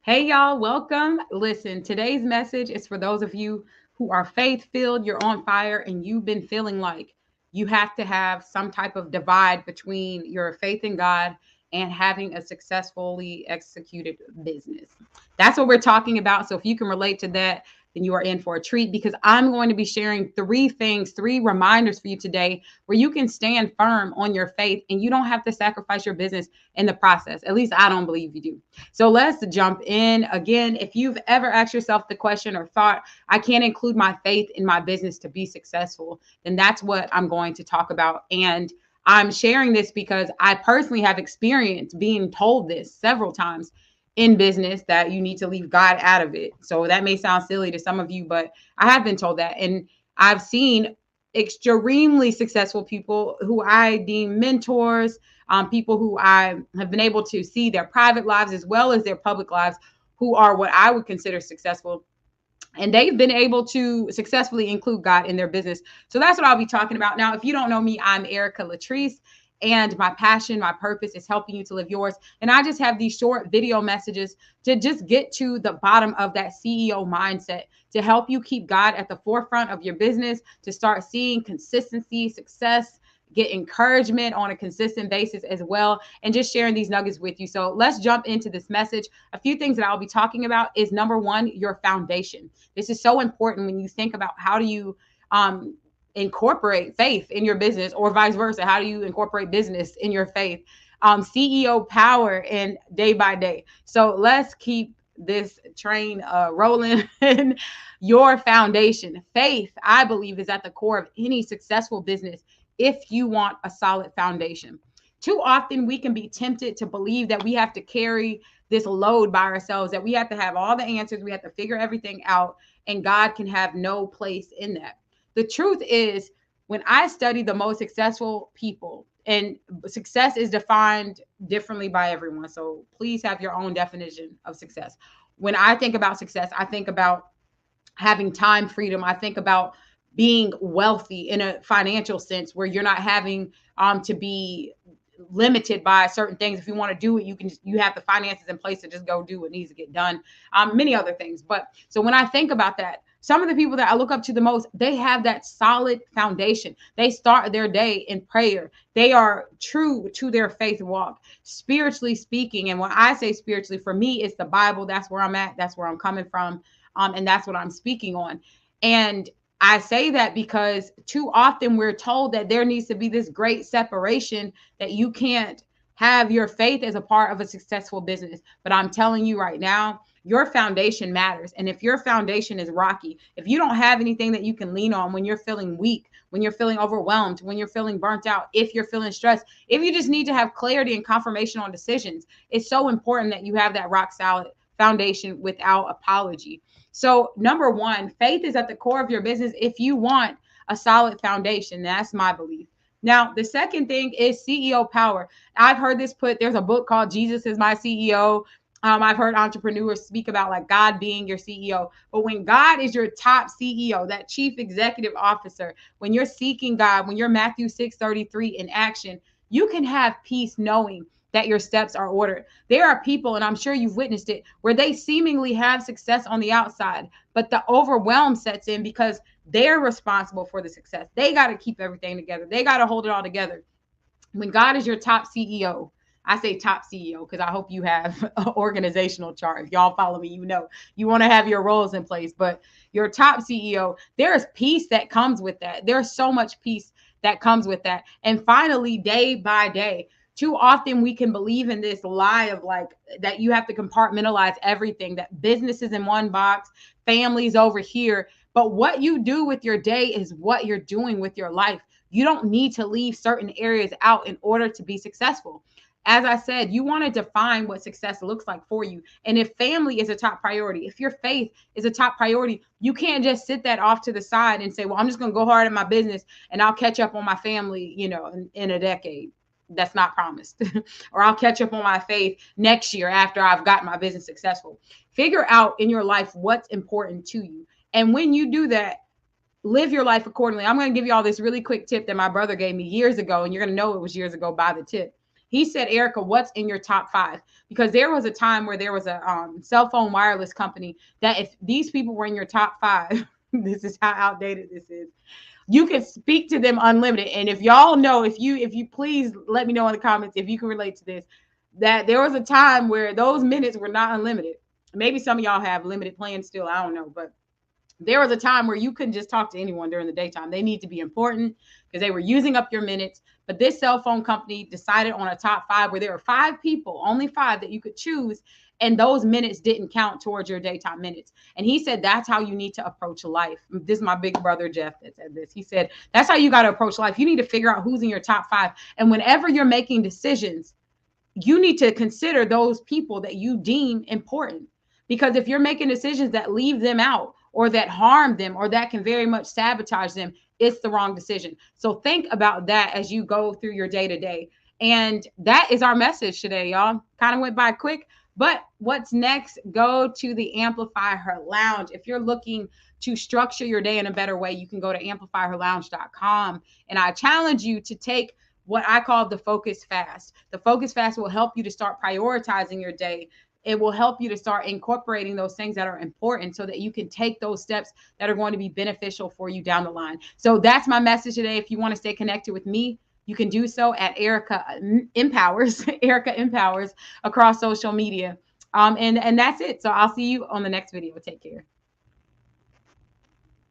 Hey, y'all, welcome. Listen, today's message is for those of you who are faith filled, you're on fire, and you've been feeling like you have to have some type of divide between your faith in God and having a successfully executed business. That's what we're talking about. So if you can relate to that, then you are in for a treat because I'm going to be sharing three things, three reminders for you today where you can stand firm on your faith and you don't have to sacrifice your business in the process. At least I don't believe you do. So let's jump in. Again, if you've ever asked yourself the question or thought, I can't include my faith in my business to be successful, then that's what I'm going to talk about. And I'm sharing this because I personally have experienced being told this several times in business that you need to leave God out of it. So that may sound silly to some of you, but I have been told that. And I've seen extremely successful people who I deem mentors, people who I have been able to see their private lives as well as their public lives, who are what I would consider successful. And they've been able to successfully include God in their business. So that's what I'll be talking about. Now, if you don't know me, I'm Erica Latrice, and my passion, my purpose is helping you to live yours. And I just have these short video messages to just get to the bottom of that CEO mindset, to help you keep God at the forefront of your business, to start seeing consistency, success, get encouragement on a consistent basis as well, and just sharing these nuggets with you. So let's jump into this message. A few things that I'll be talking about is number one, your foundation. This is so important when you think about how do you incorporate faith in your business, or vice versa. How do you incorporate business in your faith? CEO power and day by day. So let's keep this train rolling. Your foundation, faith, I believe, is at the core of any successful business if you want a solid foundation. Too often we can be tempted to believe that we have to carry this load by ourselves, that we have to have all the answers, we have to figure everything out, and God can have no place in that. The truth is, when I study the most successful people, and success is defined differently by everyone, so please have your own definition of success. When I think about success, I think about having time freedom. I think about being wealthy in a financial sense where you're not having to be limited by certain things. If you want to do it, you have the finances in place to just go do what needs to get done. Many other things. But so when I think about that, some of the people that I look up to the most, they have that solid foundation. They start their day in prayer. They are true to their faith walk, spiritually speaking. And when I say spiritually, for me, it's the Bible. That's where I'm at. That's where I'm coming from. And that's what I'm speaking on. And I say that because too often we're told that there needs to be this great separation, that you can't have your faith as a part of a successful business. But I'm telling you right now, your foundation matters. And if your foundation is rocky, if you don't have anything that you can lean on when you're feeling weak, when you're feeling overwhelmed, when you're feeling burnt out, if you're feeling stressed, if you just need to have clarity and confirmation on decisions, it's so important that you have that rock solid foundation without apology. So, number one, faith is at the core of your business if you want a solid foundation. That's my belief. Now, the second thing is CEO power. I've heard this put, there's a book called Jesus is My CEO. I've heard entrepreneurs speak about like God being your CEO. But when God is your top CEO, that chief executive officer, when you're seeking God, when you're Matthew 6:33 in action, you can have peace knowing that your steps are ordered. There are people, and I'm sure you've witnessed it, where they seemingly have success on the outside, but the overwhelm sets in because they're responsible for the success. They got to keep everything together. They got to hold it all together. When God is your top CEO, I say top CEO because I hope you have an organizational chart. If y'all follow me, you know you want to have your roles in place. But your top CEO, there's peace that comes with that. There's so much peace that comes with that. And finally, day by day, too often we can believe in this lie of like that you have to compartmentalize everything, that business is in one box, families over here. But what you do with your day is what you're doing with your life. You don't need to leave certain areas out in order to be successful. As I said, you want to define what success looks like for you. And if family is a top priority, if your faith is a top priority, you can't just sit that off to the side and say, well, I'm just going to go hard at my business and I'll catch up on my family, in a decade. That's not promised. Or I'll catch up on my faith next year after I've got my business successful. Figure out in your life what's important to you. And when you do that, live your life accordingly. I'm going to give you all this really quick tip that my brother gave me years ago, and you're going to know it was years ago by the tip. He said, Erica, what's in your top 5? Because there was a time where there was a cell phone wireless company that if these people were in your top 5, this is how outdated this is. You can speak to them unlimited. And if y'all know, if you please let me know in the comments if you can relate to this, that there was a time where those minutes were not unlimited. Maybe some of y'all have limited plans still. I don't know, but there was a time where you couldn't just talk to anyone during the daytime. They need to be important because they were using up your minutes. But this cell phone company decided on a top 5 where there were 5 people, only 5 that you could choose. And those minutes didn't count towards your daytime minutes. And he said, that's how you need to approach life. This is my big brother, Jeff, that said this. He said, that's how you got to approach life. You need to figure out who's in your top 5. And whenever you're making decisions, you need to consider those people that you deem important. Because if you're making decisions that leave them out or that harm them or that can very much sabotage them, it's the wrong decision. So think about that as you go through your day to day. And that is our message today, y'all. Kind of went by quick, but what's next? Go to the Amplify Her Lounge. If you're looking to structure your day in a better way, you can go to amplifyherlounge.com. And I challenge you to take what I call the focus fast. The focus fast will help you to start prioritizing your day. It will help you to start incorporating those things that are important so that you can take those steps that are going to be beneficial for you down the line. So that's my message today. If you want to stay connected with me, you can do so at Erica Empowers, Erica Empowers across social media. And that's it. So I'll see you on the next video. Take care.